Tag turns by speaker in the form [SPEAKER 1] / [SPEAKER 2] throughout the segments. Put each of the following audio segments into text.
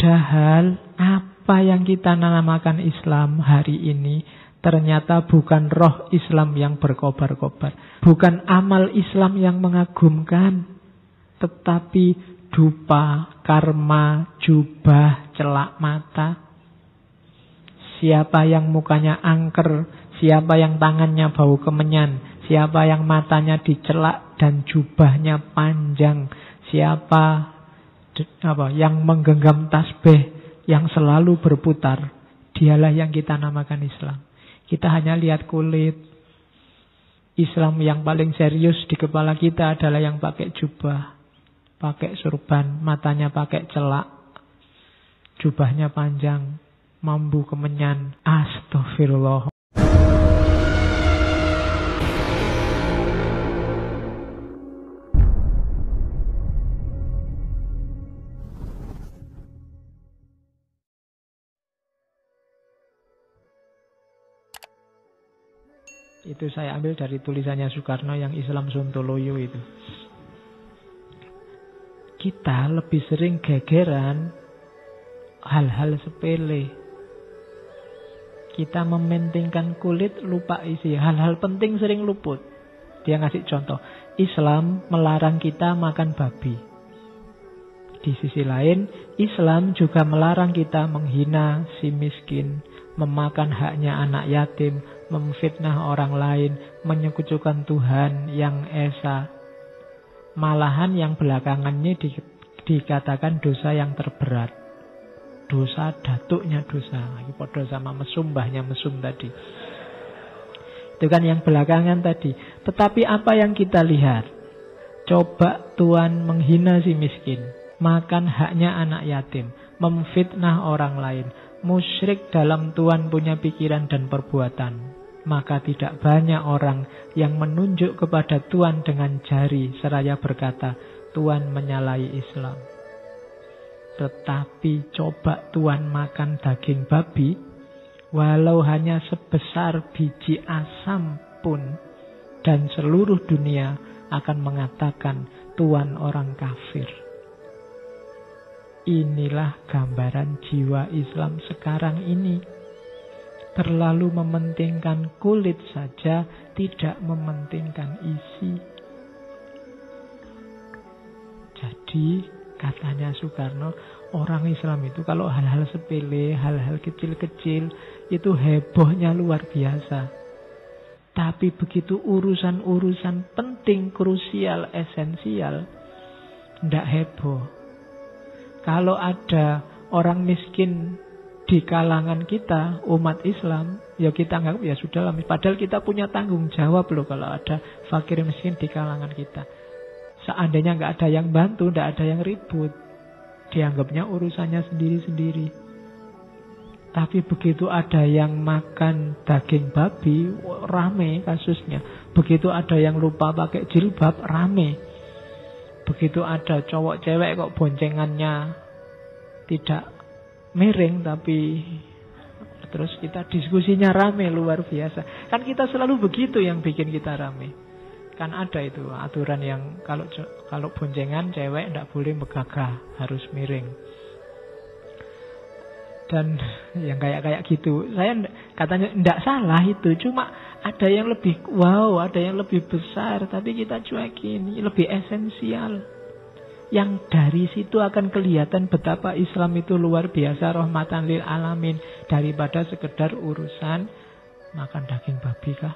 [SPEAKER 1] Padahal apa yang kita namakan Islam hari ini ternyata bukan roh Islam yang berkobar-kobar, bukan amal Islam yang mengagumkan, tetapi dupa, karma, jubah, celak mata. Siapa yang mukanya angker, siapa yang tangannya bau kemenyan, siapa yang matanya dicelak dan jubahnya panjang, siapa yang menggenggam tasbih yang selalu berputar, dialah yang kita namakan Islam. Kita hanya lihat kulit. Islam yang paling serius di kepala kita adalah yang pakai jubah, pakai surban, matanya pakai celak, jubahnya panjang, mambu kemenyan. Astagfirullah. Itu saya ambil dari tulisannya Soekarno yang Islam Sontoloyo itu. Kita lebih sering gegeran hal-hal sepele. Kita mementingkan kulit, lupa isi. Hal-hal penting sering luput. Dia ngasih contoh. Islam melarang kita makan babi. Di sisi lain, Islam juga melarang kita menghina si miskin, memakan haknya anak yatim, memfitnah orang lain, menyekutukan Tuhan yang esa. Malahan yang belakangan ini dikatakan dosa yang terberat. Dosa datuknya dosa. Podo sama mesum, mbahnya mesum tadi. Itu kan yang belakangan tadi. Tetapi apa yang kita lihat? Coba Tuhan menghina si miskin, makan haknya anak yatim, memfitnah orang lain, musyrik dalam Tuhan punya pikiran dan perbuatan. Maka tidak banyak orang yang menunjuk kepada Tuhan dengan jari seraya berkata, Tuhan menyalahi Islam. Tetapi coba Tuhan makan daging babi, walau hanya sebesar biji asam pun, dan seluruh dunia akan mengatakan Tuhan orang kafir. Inilah gambaran jiwa Islam sekarang ini. Terlalu mementingkan kulit saja, tidak mementingkan isi. Jadi, katanya Soekarno, orang Islam itu kalau hal-hal sepele, hal-hal kecil-kecil, itu hebohnya luar biasa. Tapi begitu urusan-urusan penting, krusial, esensial, tidak heboh. Kalau ada orang miskin di kalangan kita, umat Islam, ya kita anggap ya sudah lah. Padahal kita punya tanggung jawab loh kalau ada fakir miskin di kalangan kita. Seandainya nggak ada yang bantu, nggak ada yang ribut, dianggapnya urusannya sendiri-sendiri. Tapi begitu ada yang makan daging babi, rame kasusnya. Begitu ada yang lupa pakai jilbab, rame. Begitu ada cowok cewek kok boncengannya tidak miring, tapi terus kita diskusinya rame luar biasa. Kan kita selalu begitu yang bikin kita rame. Kan ada itu aturan yang kalau boncengan cewek tidak boleh megagah, harus miring. Dan yang kayak gitu. Saya katanya tidak salah itu, cuma ada yang lebih wow, ada yang lebih besar, tapi kita cuekin, lebih esensial. Yang dari situ akan kelihatan betapa Islam itu luar biasa, rahmatan lil alamin, daripada sekedar urusan makan daging babi kah?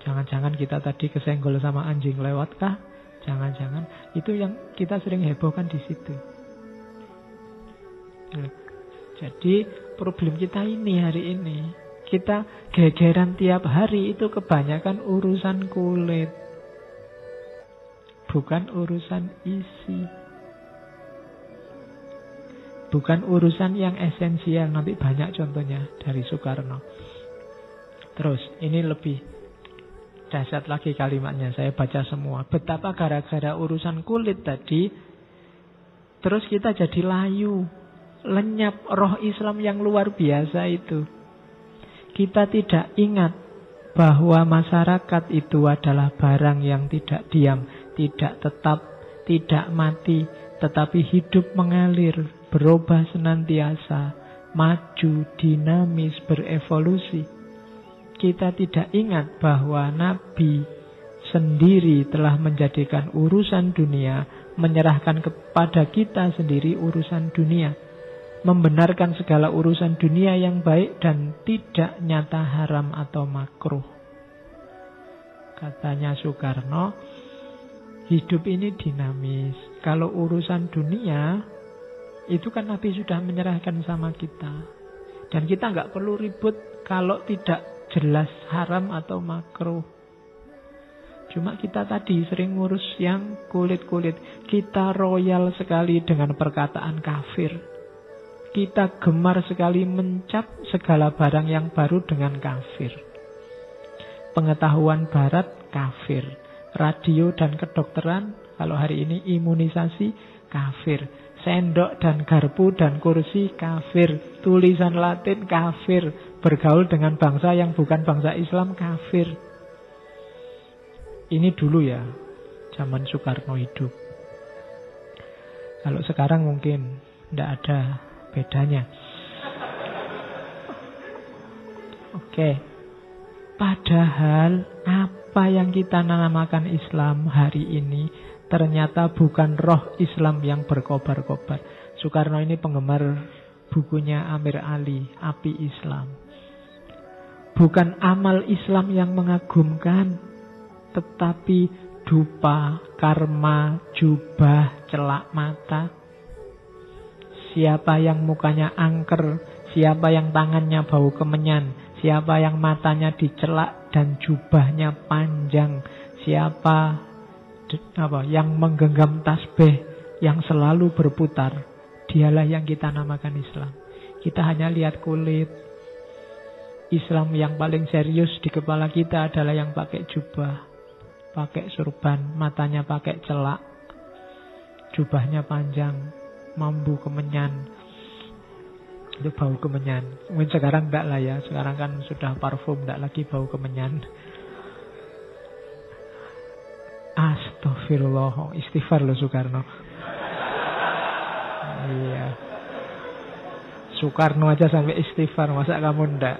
[SPEAKER 1] Jangan-jangan kita tadi kesenggol sama anjing lewat kah? Jangan-jangan itu yang kita sering hebohkan di situ. Jadi problem kita ini hari ini, kita gegeran tiap hari itu kebanyakan urusan kulit, bukan urusan isi, bukan urusan yang esensial. Nanti banyak contohnya dari Soekarno. Terus ini lebih dahsyat lagi kalimatnya, saya baca semua. Betapa gara-gara urusan kulit tadi, terus kita jadi layu, lenyap roh Islam yang luar biasa itu. Kita tidak ingat bahwa masyarakat itu adalah barang yang tidak diam, tidak tetap, tidak mati, tetapi hidup mengalir, berubah senantiasa, maju, dinamis, berevolusi. Kita tidak ingat bahwa Nabi sendiri telah menjadikan urusan dunia, menyerahkan kepada kita sendiri urusan dunia, membenarkan segala urusan dunia yang baik dan tidak nyata haram atau makruh. Katanya Soekarno, hidup ini dinamis. Kalau urusan dunia, itu kan Nabi sudah menyerahkan sama kita. Dan kita nggak perlu ribut kalau tidak jelas haram atau makruh. Cuma kita tadi sering ngurus yang kulit-kulit. Kita royal sekali dengan perkataan kafir. Kita gemar sekali mencap segala barang yang baru dengan kafir. Pengetahuan barat, kafir. Radio dan kedokteran, kalau hari ini imunisasi, kafir. Sendok dan garpu dan kursi, kafir. Tulisan Latin, kafir. Bergaul dengan bangsa yang bukan bangsa Islam, kafir. Ini dulu ya, zaman Soekarno hidup. Kalau sekarang mungkin tidak ada bedanya. Oke. Padahal apa yang kita namakan Islam hari ini ternyata bukan roh Islam yang berkobar-kobar. Soekarno ini penggemar bukunya Amir Ali, Api Islam. Bukan amal Islam yang mengagumkan, tetapi dupa, karma, jubah, celak mata. Siapa yang mukanya angker, siapa yang tangannya bau kemenyan, siapa yang matanya dicelak dan jubahnya panjang, siapa yang menggenggam tasbih yang selalu berputar, dialah yang kita namakan Islam. Kita hanya lihat kulit. Islam yang paling serius di kepala kita adalah yang pakai jubah, pakai surban, matanya pakai celak, jubahnya panjang, mambu kemenyan. Itu bau kemenyan. Mungkin sekarang enggak lah ya. Sekarang kan sudah parfum, enggak lagi bau kemenyan. Astagfirullah. Istighfar loh Soekarno. Iya. Soekarno aja sampai istighfar, masa kamu enggak?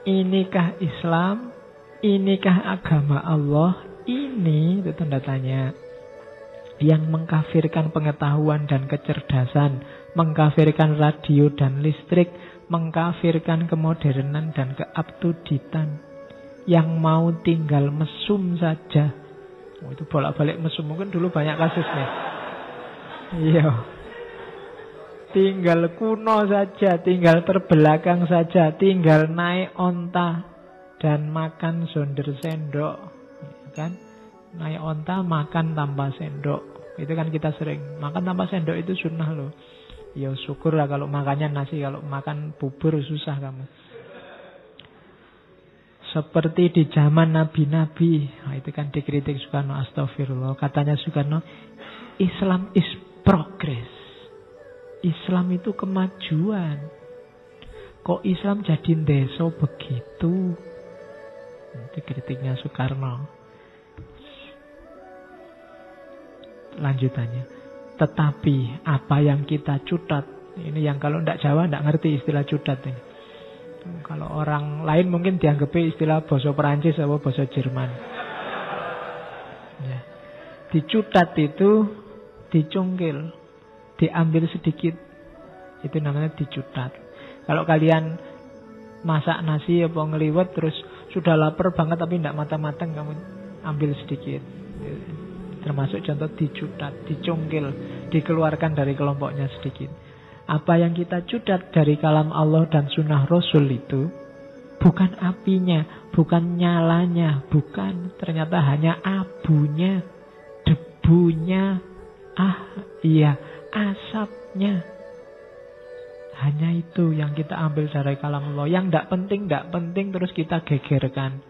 [SPEAKER 1] Inikah Islam? Inikah agama Allah? Ini itu tanda tanya. Yang mengkafirkan pengetahuan dan kecerdasan, mengkafirkan radio dan listrik, mengkafirkan kemodernan dan keabtuditan. Yang mau tinggal mesum saja. Itu bolak-balik mesum, mungkin dulu banyak kasusnya. Iya. Tinggal kuno saja, tinggal terbelakang saja, tinggal naik onta dan makan sonder sendok, kan? Naik onta makan tanpa sendok. Itu kan kita sering makan tanpa sendok, itu sunnah loh. Ya syukur lah kalau makannya nasi, kalau makan bubur susah kamu. Seperti di zaman nabi-nabi. Nah, itu kan dikritik Soekarno, astagfirullah. Katanya Soekarno, Islam is progress. Islam itu kemajuan. Kok Islam jadi ndeso begitu? Itu kritiknya Soekarno. Lanjutannya. Tetapi apa yang kita cutat, ini yang kalau tidak Jawa tidak ngerti istilah cutat ini. Kalau orang lain mungkin dianggap istilah bahasa Perancis atau bahasa Jerman. Ya. Dicutat itu dicungkil, diambil sedikit, itu namanya dicutat. Kalau kalian masak nasi apa ngeliwet terus sudah lapar banget tapi tidak matang-matang, kamu ambil sedikit. Termasuk contoh dicutat, dicungkil, dikeluarkan dari kelompoknya sedikit. Apa yang kita cutat dari kalam Allah dan sunnah Rasul itu bukan apinya, bukan nyalanya, bukan. Ternyata hanya abunya, debunya, asapnya. Hanya itu yang kita ambil dari kalam Allah. Yang tidak penting terus kita gegerkan.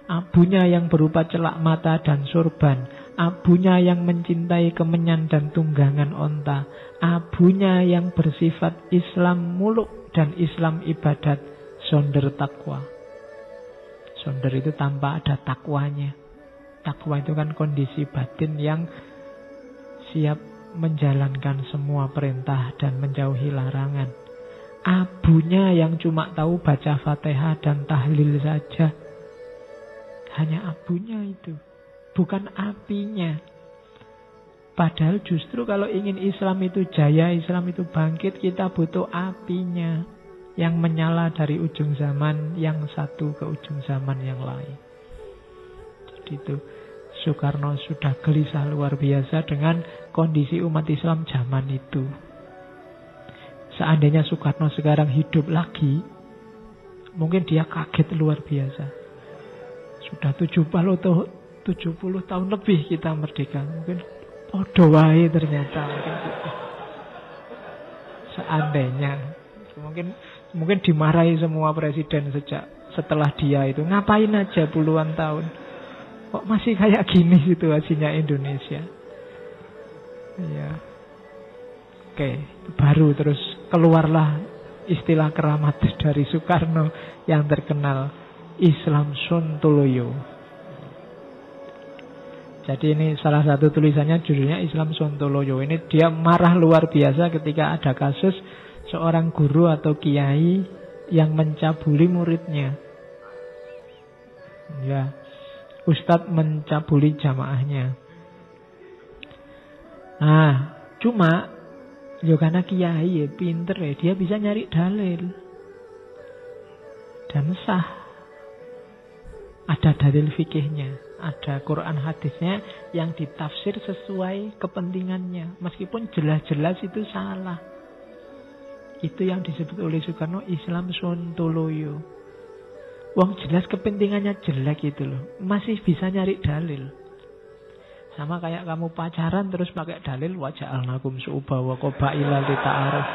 [SPEAKER 1] Abunya yang berupa celak mata dan sorban. Abunya yang mencintai kemenyan dan tunggangan onta. Abunya yang bersifat Islam muluk dan Islam ibadat. Sonder takwa. Sonder itu tanpa ada takwanya. Takwa itu kan kondisi batin yang siap menjalankan semua perintah dan menjauhi larangan. Abunya yang cuma tahu baca Fatihah dan tahlil saja. Hanya abunya itu, bukan apinya. Padahal justru kalau ingin Islam itu jaya, Islam itu bangkit, kita butuh apinya yang menyala dari ujung zaman yang satu ke ujung zaman yang lain. Jadi itu Soekarno sudah gelisah luar biasa dengan kondisi umat Islam zaman itu. Seandainya Soekarno sekarang hidup lagi, mungkin dia kaget luar biasa. Sudah 70 tahun lebih kita merdeka. Mungkin podo wae ternyata. Seandainya. Mungkin dimarahi semua presiden setelah dia itu. Ngapain aja puluhan tahun. Kok masih kayak gini situasinya Indonesia. Ya. Oke, baru terus keluarlah istilah keramat dari Soekarno yang terkenal, Islam Sontoloyo. Jadi ini salah satu tulisannya judulnya Islam Sontoloyo. Ini dia marah luar biasa ketika ada kasus seorang guru atau kiai yang mencabuli muridnya. Ya, ustadz mencabuli jamaahnya. Nah, cuma karena kiai ya pinter ya, dia bisa nyari dalil dan sah. Ada dalil fikihnya, ada Quran hadisnya yang ditafsir sesuai kepentingannya, meskipun jelas-jelas itu salah. Itu yang disebut oleh Soekarno Islam Sontoloyo. Wong jelas kepentingannya jelek itu loh, masih bisa nyari dalil. Sama kayak kamu pacaran terus pakai dalil waja'alnakum su'uba wa qabaila lita'aruf.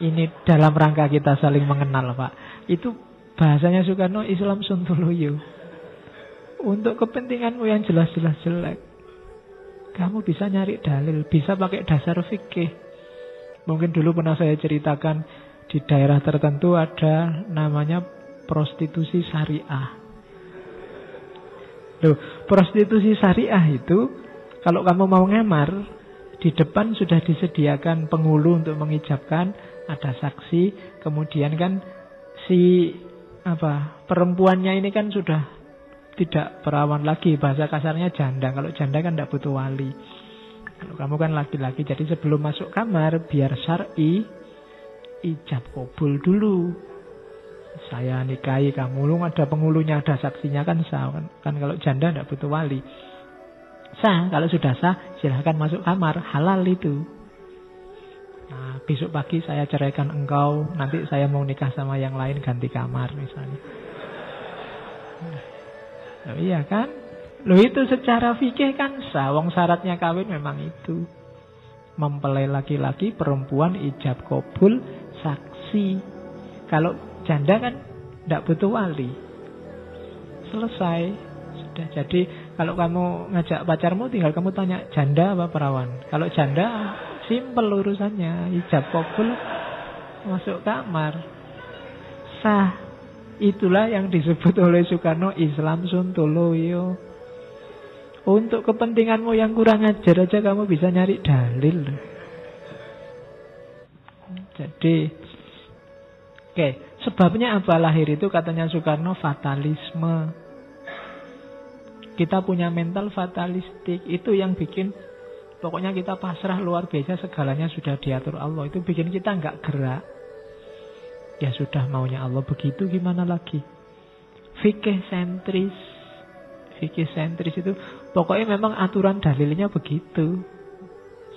[SPEAKER 1] Ini dalam rangka kita saling mengenal, Pak. Itu bahasanya Soekarno Islam Sontoloyo. Untuk kepentinganmu yang jelas-jelas jelek, kamu bisa nyari dalil, bisa pakai dasar fikih. Mungkin dulu pernah saya ceritakan di daerah tertentu ada namanya prostitusi syariah. Loh, prostitusi syariah itu kalau kamu mau ngamar, di depan sudah disediakan penghulu untuk mengijabkan, ada saksi, kemudian kan si perempuannya ini kan sudah tidak perawan lagi, bahasa kasarnya janda. Kalau janda kan tidak butuh wali. Kalau kamu kan laki-laki, jadi sebelum masuk kamar biar syar'i, ijab kabul dulu. Saya nikahi kamu, lu ada penghulunya, ada saksinya kan sah. Kan kalau janda tidak butuh wali. Sah, kalau sudah sah silahkan masuk kamar, halal itu. Nah, besok pagi saya ceraikan engkau, nanti saya mau nikah sama yang lain, ganti kamar misalnya. Nah, iya kan? Loh itu secara fikih kan sah, wong syaratnya kawin memang itu. Mempelai laki-laki, perempuan, ijab kabul, saksi. Kalau janda kan tidak butuh wali. Selesai. Sudah. Jadi kalau kamu ngajak pacarmu, tinggal kamu tanya janda apa perawan. Kalau janda simpel urusannya, ijab kabul, masuk kamar, sah. Itulah yang disebut oleh Soekarno Islam Sontoloyo. Untuk kepentinganmu yang kurang ajar aja kamu bisa nyari dalil. Jadi oke, sebabnya apa lahir itu katanya Soekarno fatalisme. Kita punya mental fatalistik. Itu yang bikin pokoknya kita pasrah luar biasa, segalanya sudah diatur Allah. Itu bikin kita nggak gerak. Ya sudah, maunya Allah begitu, gimana lagi. Fikih sentris. Fikih sentris itu pokoknya memang aturan dalilnya begitu.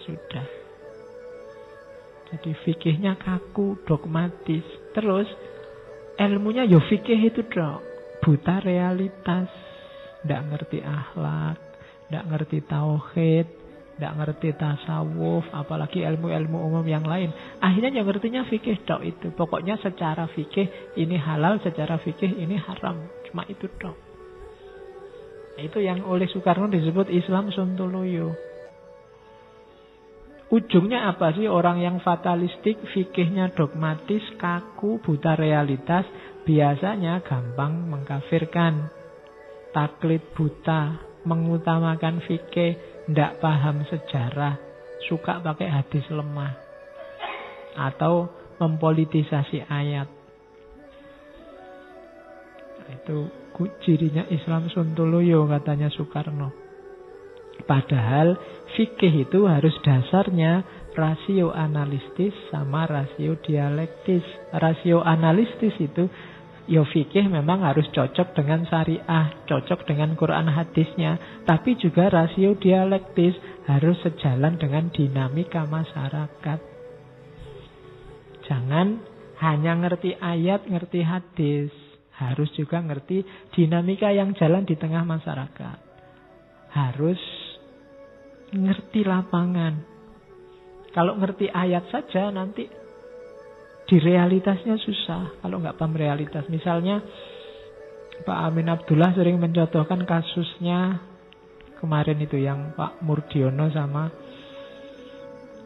[SPEAKER 1] Sudah. Jadi fikihnya kaku, dogmatis. Terus ilmunya ya fikih itu dok, buta realitas. Tidak ngerti akhlak, tidak ngerti tauhid, tidak ngerti tasawuf, apalagi ilmu-ilmu umum yang lain. Akhirnya yang ngertinya fikih dok itu. Pokoknya secara fikih ini halal, secara fikih ini haram. Cuma itu dok. Itu yang oleh Soekarno disebut Islam Sontoloyo. Ujungnya apa sih orang yang fatalistik, fikihnya dogmatis, kaku, buta realitas, biasanya gampang mengkafirkan, taklid buta, mengutamakan fikih, ndak paham sejarah, suka pakai hadis lemah, atau mempolitisasi ayat. Itu cirinya Islam Sontoloyo, katanya Soekarno. Padahal fikih itu harus dasarnya rasio analitis sama rasio dialektis. Rasio analitis itu, ya fikih memang harus cocok dengan syariah, cocok dengan Quran hadisnya. Tapi juga rasio dialektis harus sejalan dengan dinamika masyarakat. Jangan hanya ngerti ayat, ngerti hadis. Harus juga ngerti dinamika yang jalan di tengah masyarakat. Harus ngerti lapangan. Kalau ngerti ayat saja nanti di realitasnya susah. Kalau nggak paham realitas. Misalnya Pak Amin Abdullah sering mencontohkan kasusnya kemarin itu yang Pak Murdiono sama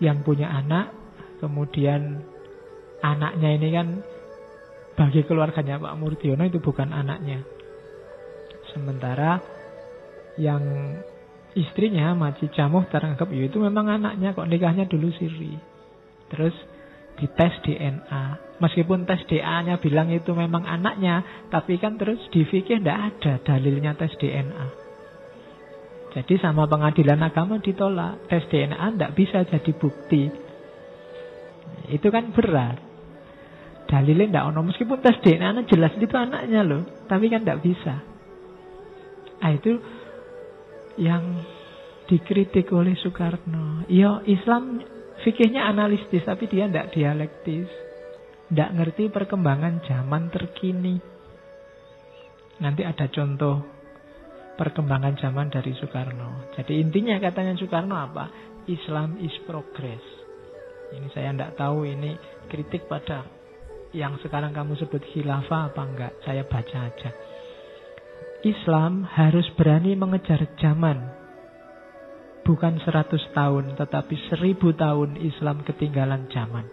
[SPEAKER 1] yang punya anak. Kemudian anaknya ini kan bagi keluarganya Pak Murdiono itu bukan anaknya. Sementara yang istrinya Maci Camuh teranggap ya itu memang anaknya, kok nikahnya dulu siri. Terus dites DNA. Meskipun tes DNA-nya bilang itu memang anaknya, tapi kan terus di fikih tidak ada dalilnya tes DNA. Jadi sama pengadilan agama ditolak. Tes DNA tidak bisa jadi bukti. Itu kan berat. Dalilnya tidak ono. Meskipun tes DNA jelas itu anaknya loh, tapi kan tidak bisa. Itu yang dikritik oleh Soekarno. Ya Islam fikihnya analitis, tapi dia tidak dialektis. Tidak ngerti perkembangan zaman terkini. Nanti ada contoh perkembangan zaman dari Soekarno. Jadi intinya katanya Soekarno apa? Islam is progress. Ini saya tidak tahu ini kritik pada yang sekarang kamu sebut khilafah apa enggak. Saya baca aja. Islam harus berani mengejar zaman. Bukan 100 tahun, tetapi 1000 tahun Islam ketinggalan zaman.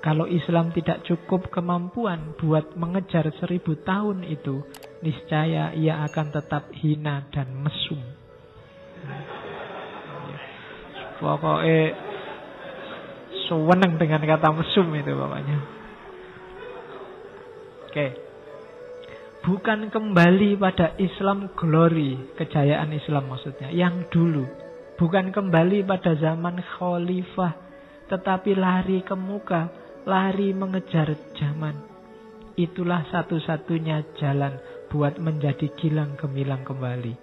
[SPEAKER 1] Kalau Islam tidak cukup kemampuan buat mengejar 1000 tahun itu, niscaya ia akan tetap hina dan mesum. Pokoknya seneng dengan kata mesum itu bapaknya. Oke. Bukan kembali pada Islam glory, kejayaan Islam maksudnya, yang dulu. Bukan kembali pada zaman khalifah, tetapi lari ke muka, lari mengejar zaman. Itulah satu-satunya jalan buat menjadi gilang gemilang kembali.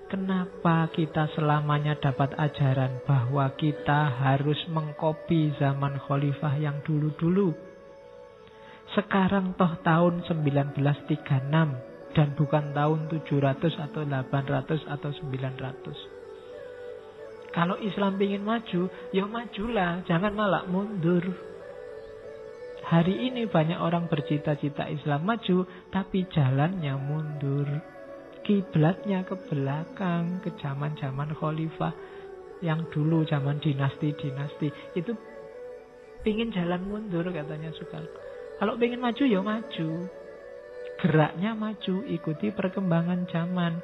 [SPEAKER 1] Kenapa kita selamanya dapat ajaran bahwa kita harus mengkopi zaman khalifah yang dulu-dulu? Sekarang toh tahun 1936 dan bukan tahun 700 atau 800 atau 900. Kalau Islam ingin maju, ya majulah, jangan malah mundur. Hari ini banyak orang bercita-cita Islam maju, tapi jalannya mundur. Kiblatnya ke belakang, ke zaman-zaman khalifah yang dulu, zaman dinasti-dinasti. Itu pingin jalan mundur katanya Soekarno. Kalau pengen maju ya maju. Geraknya maju, ikuti perkembangan zaman.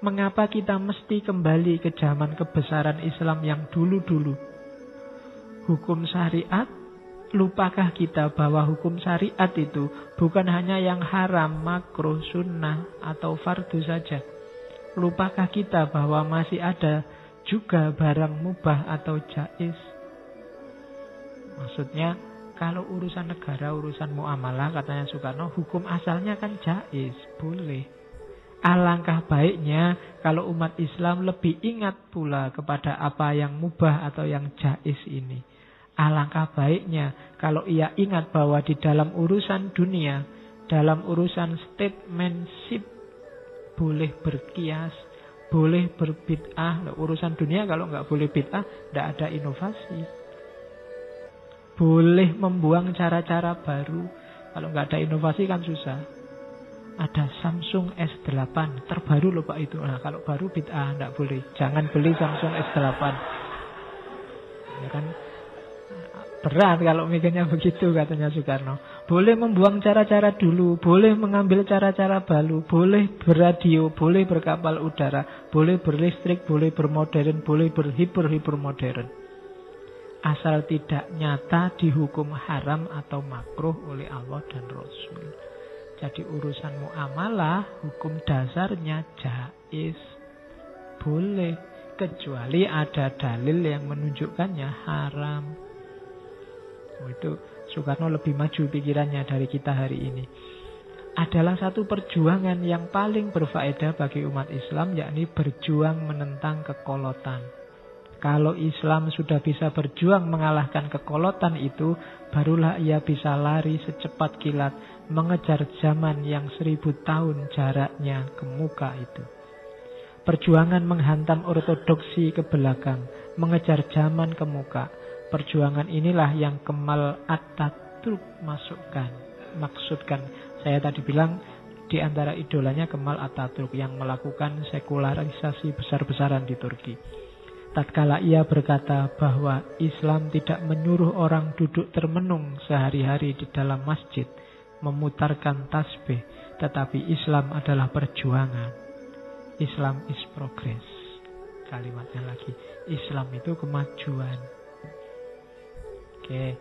[SPEAKER 1] Mengapa kita mesti kembali ke zaman kebesaran Islam yang dulu-dulu? Hukum syariat, lupakah kita bahwa hukum syariat itu bukan hanya yang haram, makruh, sunnah, atau fardu saja? Lupakah kita bahwa masih ada juga barang mubah atau jaiz? Maksudnya, kalau urusan negara, urusan muamalah, katanya Soekarno, hukum asalnya kan jaiz, boleh. Alangkah baiknya kalau umat Islam lebih ingat pula kepada apa yang mubah atau yang jaiz ini. Alangkah baiknya kalau ia ingat bahwa di dalam urusan dunia, dalam urusan statesmanship, boleh berkias, boleh berbid'ah. Urusan dunia kalau nggak boleh bid'ah, tidak ada inovasi. Boleh membuang cara-cara baru. Kalau nggak ada inovasi kan susah. Ada Samsung S8 terbaru loh Pak itu. Nah kalau baru bid'ah nggak boleh. Jangan beli Samsung S8. Ya kan? Berat kalau mikirnya begitu, katanya Soekarno. Boleh membuang cara-cara dulu, boleh mengambil cara-cara baru, boleh beradio, boleh berkapal udara, boleh berlistrik, boleh bermodern, boleh berhiper-hiper modern. Asal tidak nyata dihukum haram atau makruh oleh Allah dan Rasul. Jadi urusan muamalah, hukum dasarnya jaiz, boleh, kecuali ada dalil yang menunjukkannya haram. Itu Soekarno lebih maju pikirannya dari kita hari ini. Adalah satu perjuangan yang paling berfaedah bagi umat Islam, yakni berjuang menentang kekolotan. Kalau Islam sudah bisa berjuang mengalahkan kekolotan itu, barulah ia bisa lari secepat kilat mengejar zaman yang 1000 tahun jaraknya ke muka itu. Perjuangan menghantam ortodoksi ke belakang, mengejar zaman ke muka. Perjuangan inilah yang Kemal Atatürk maksudkan. Saya tadi bilang di antara idolanya Kemal Atatürk yang melakukan sekularisasi besar-besaran di Turki. Tatkala ia berkata bahwa Islam tidak menyuruh orang duduk termenung sehari-hari di dalam masjid, memutarkan tasbih, tetapi Islam adalah perjuangan. Islam is progress. Kalimatnya lagi, Islam itu kemajuan. Oke,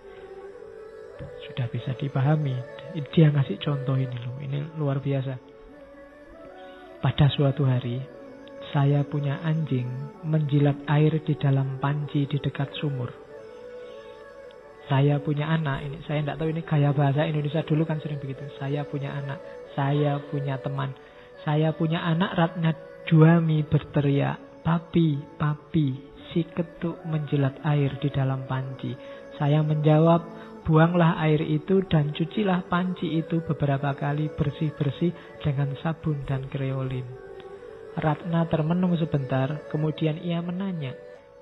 [SPEAKER 1] sudah bisa dipahami. Dia ngasih contoh ini loh, ini luar biasa. Pada suatu hari, saya punya anjing menjilat air di dalam panci di dekat sumur. Saya punya anak, ini saya tidak tahu ini gaya bahasa Indonesia dulu kan sering begitu. Saya punya anak, saya punya teman, saya punya anak. Ratna Juami berteriak, papi, papi, si ketuk menjilat air di dalam panci. Saya menjawab, buanglah air itu dan cucilah panci itu beberapa kali bersih-bersih dengan sabun dan kreolin. Ratna termenung sebentar, kemudian ia menanya,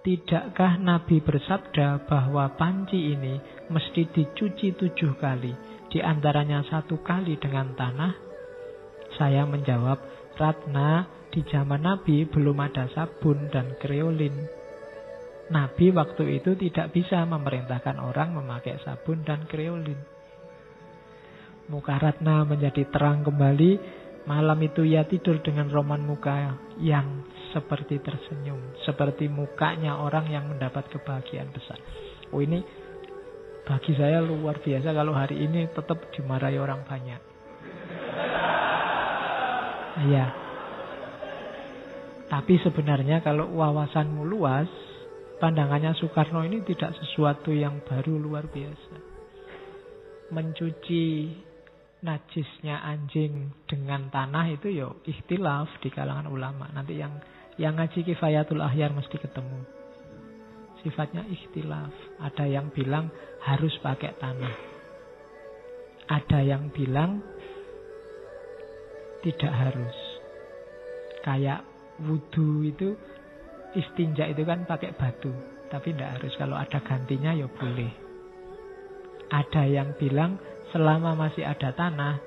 [SPEAKER 1] tidakkah Nabi bersabda bahwa panci ini mesti dicuci 7 kali, di antaranya 1 kali dengan tanah? Saya menjawab, Ratna, di zaman Nabi belum ada sabun dan kreolin. Nabi waktu itu tidak bisa memerintahkan orang memakai sabun dan kreolin. Muka Ratna menjadi terang kembali. Malam itu ia tidur dengan roman muka yang seperti tersenyum, seperti mukanya orang yang mendapat kebahagiaan besar. Oh, ini bagi saya luar biasa kalau hari ini tetap dimarahi orang banyak. Ya. Tapi sebenarnya kalau wawasanmu luas, pandangannya Soekarno ini tidak sesuatu yang baru luar biasa. Mencuci najisnya anjing dengan tanah itu ya ikhtilaf di kalangan ulama. Nanti yang ngaji Kifayatul Ahyar mesti ketemu. Sifatnya ikhtilaf. Ada yang bilang harus pakai tanah. Ada yang bilang tidak harus. Kayak wudu itu, istinja itu kan pakai batu, tapi tidak harus. Kalau ada gantinya ya boleh. Ada yang bilang selama masih ada tanah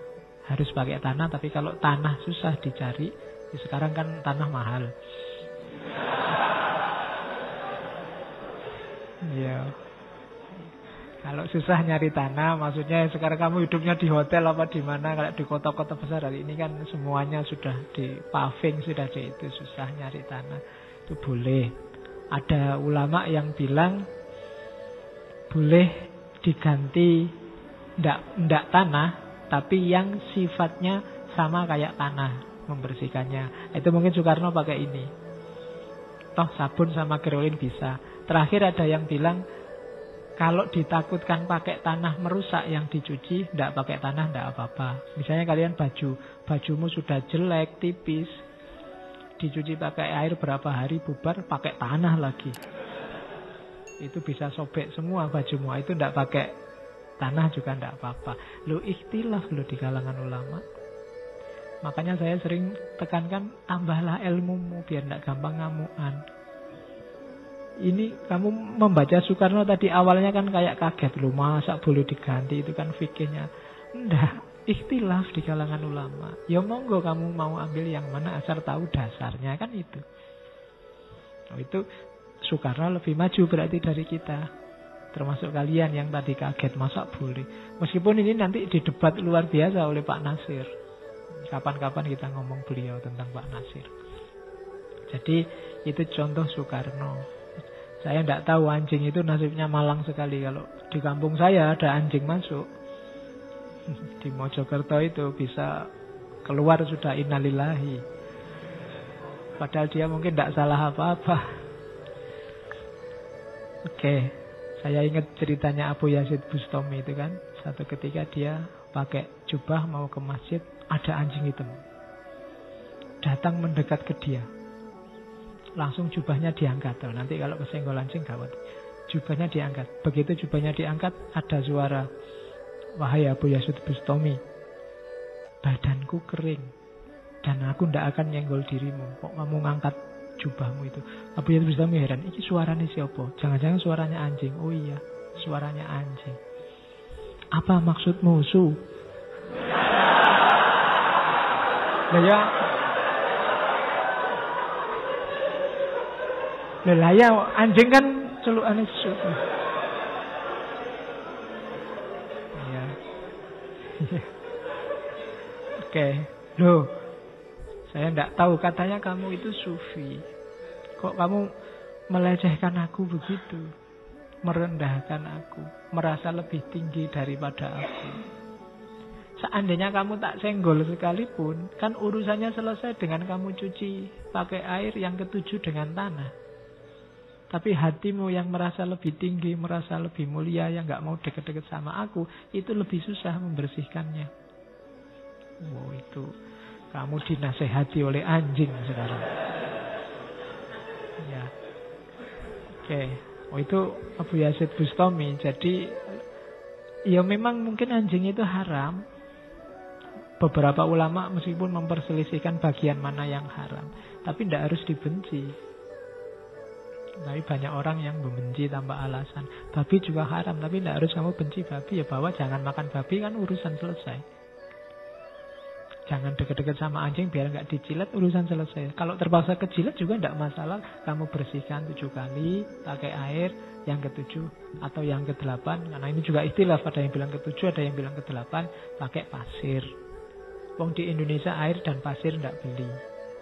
[SPEAKER 1] harus pakai tanah, tapi kalau tanah susah dicari, sekarang kan tanah mahal. Ya. Kalau susah nyari tanah, maksudnya sekarang kamu hidupnya di hotel apa di mana? Kalau di kota-kota besar hari ini kan semuanya sudah di paving, sudah di itu, susah nyari tanah. Itu boleh. Ada ulama yang bilang boleh diganti ndak tanah, tapi yang sifatnya sama kayak tanah membersihkannya. Itu mungkin Soekarno pakai ini. Toh sabun sama kreolin bisa. Terakhir ada yang bilang kalau ditakutkan pakai tanah merusak yang dicuci, ndak pakai tanah ndak apa-apa. Misalnya kalian bajumu sudah jelek, tipis, dicuci pakai air berapa hari bubar, pakai tanah lagi. Itu bisa sobek semua bajumu. Itu ndak pakai tanah juga ndak apa-apa. Lo ikhtilaf lo di kalangan ulama. Makanya saya sering tekankan, tambahlah ilmumu biar ndak gampang ngamuan. Ini kamu membaca Soekarno tadi awalnya kan kayak kaget loh, masa boleh diganti, itu kan fikihnya. Ndak, ikhtilaf di kalangan ulama. Ya monggo kamu mau ambil yang mana asal tahu dasarnya, kan itu. Oh, itu Soekarno lebih maju berarti dari kita. Termasuk kalian yang tadi kaget, masa boleh. Meskipun ini nanti didebat luar biasa oleh Pak Nasir. Kapan-kapan kita ngomong beliau tentang Pak Nasir. Jadi itu contoh Soekarno. Saya tidak tahu anjing itu nasibnya malang sekali. Kalau di kampung saya ada anjing masuk. Di Mojokerto itu bisa keluar sudah innalillahi. Padahal dia mungkin tidak salah apa-apa. Oke, saya ingat ceritanya Abu Yazid Bustami itu kan. Satu ketika dia pakai jubah mau ke masjid, ada anjing hitam datang mendekat ke dia. Langsung jubahnya diangkat. Nanti kalau kesenggol anjing gawat. Jubahnya diangkat. Begitu jubahnya diangkat, ada suara, "Wahai Abu Yazid Bustami, badanku kering dan aku tidak akan nyenggol dirimu. Kok kamu ngangkat jubahmu itu?" Abu Yazid Bustami heran, "Ini suaranya siapa? Jangan-jangan suaranya anjing." "Oh iya, suaranya anjing." "Apa maksudmu, Su?" Lah ya anjing kan celukane Su. Ya. Oke. Loh, saya tidak tahu, katanya kamu itu sufi. Kok kamu melecehkan aku begitu? Merendahkan aku, merasa lebih tinggi daripada aku. Seandainya kamu tak senggol sekalipun, kan urusannya selesai dengan kamu cuci pakai air yang ketujuh dengan tanah. Tapi hatimu yang merasa lebih tinggi, merasa lebih mulia, yang gak mau deket-deket sama aku, itu lebih susah membersihkannya. Wow, itu kamu dinasehati oleh anjing sekarang. Ya. Oke. Oh, itu Abu Yazid Bustami. Jadi ya memang mungkin anjing itu haram. Beberapa ulama meskipun memperselisihkan bagian mana yang haram, tapi tidak harus dibenci. Tapi banyak orang yang membenci tanpa alasan. Babi juga haram, tapi tidak harus kamu benci babi. Ya bahwa jangan makan babi, kan urusan selesai. Jangan deket-deket sama anjing biar nggak dijilat, urusan selesai. Kalau terpaksa kejilat juga tidak masalah. Kamu bersihkan 7 kali pakai air yang ke-7 atau yang ke-8. Karena ini juga istilah, ada yang bilang ke-7, ada yang bilang ke-8, pakai pasir. Wong di Indonesia air dan pasir tidak beli.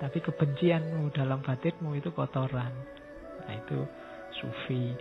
[SPEAKER 1] Tapi kebencianmu dalam batinmu itu kotoran. Nah itu sufi.